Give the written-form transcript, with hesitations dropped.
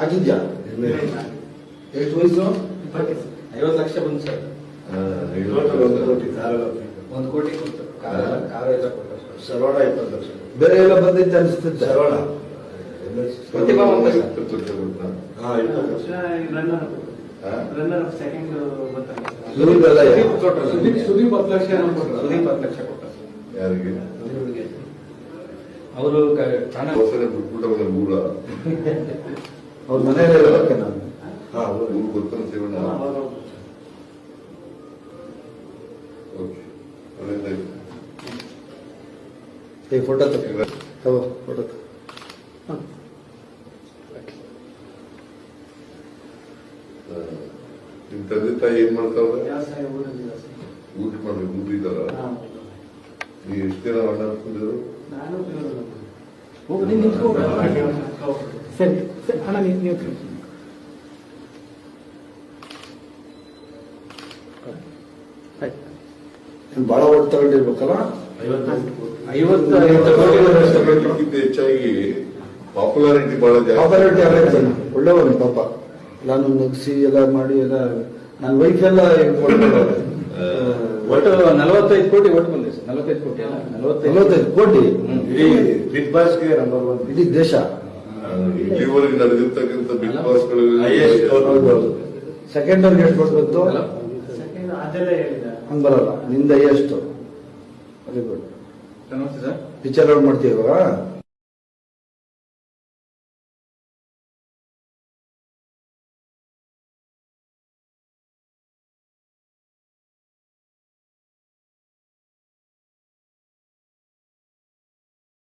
ಆಗಿದ್ಯಾ? ಎಷ್ಟು ವಯಸ್ಸು? 50 ಲಕ್ಷ ಬಂತು ಸರ್. 1 ಕೋಟಿ ಕೊಟ್ಟು ಕಾರು ಎಲ್ಲ ಕೊಟ್ಟು ಸರ್ವಾಡ 20 ಲಕ್ಷ. ಬೇರೆ ಎಲ್ಲ ಬಂದಿತ್ತು ಅನಿಸುತ್ತೆ. ಸರ್ವಾಡ ಪ್ರತಿಭಾ ಸುದೀಪ್ 10 ಲಕ್ಷ ಕೊಟ್ಟ. ಯಾರಿಗೆ? ಅವರು ಅವ್ರ ಮನೆಯಲ್ಲೇ ಇರೋಕೆ ನಾನು ಗೊತ್ತಲ್ಲ ಸೇವಣ್ಣ. ಫೋಟೋ ತಗೋ ಫೋಟೋ ನಿಮ್ ತಂದೆ ತಾಯಿ ಏನ್ ಮಾಡ್ತಾವ್ರೆ? ಊಟ ಮಾಡ್ಬೇಕು ಊಟಿದಾರ. ನೀವು ಎಷ್ಟು ಜನ ಅಣ್ಣ ಅನ್ಕೊಂಡಿದ್ರು? ಸರಿ ಅಣ್ಣ ನೀವು ಬಹಳ ಓಟ್ ತಗೊಂಡಿರ್ಬೇಕಲ್ಲ. 50 ಹೆಚ್ಚಾಗಿ ಪಾಪ್ಯುಲಾರಿಟಿ ಬಹಳ ಪಾಪ್ಯುಲಾರಿಟಿ ಆಗೈತೆ. ಒಳ್ಳೆಯವನು ಪಾಪ. ನಾನು ನಗಿಸಿ ಎಲ್ಲ ಮಾಡಿ ಎಲ್ಲ ನನ್ನ ವೈಫ್ ಎಲ್ಲ ಒಟ್ಟು 45 ಕೋಟಿ ಓಟ್ ಬಂದಿದೆ ಸರ್. 45 ಕೋಟಿ ಅಲ್ಲ 45 ಕೋಟಿ ಬಿಗ್ ಬಾಸ್ಗೆ ನಂಬರ್ 1 ಇಡೀ ದೇಶ. ಇಲ್ಲಿವರೆಗೆ ನಡೆದಿರ್ತಕ್ಕಂಥ ಬಿಗ್ ಬಾಸ್ಗಳು ಸೆಕೆಂಡ್ ಅವ್ರಿಗೆ ಎಷ್ಟು ಕೊಡ್ಬೇಕು? ಹಂಗ್ ಬರಲ್ಲ. ನಿಂದ ಎಷ್ಟು? Very good. ನಮಸ್ತೆ ಸರ್. ಪಿಕ್ಚರ್ ಔಟ್ ಮಾಡ್ತೀವಿ ಇವಾಗ.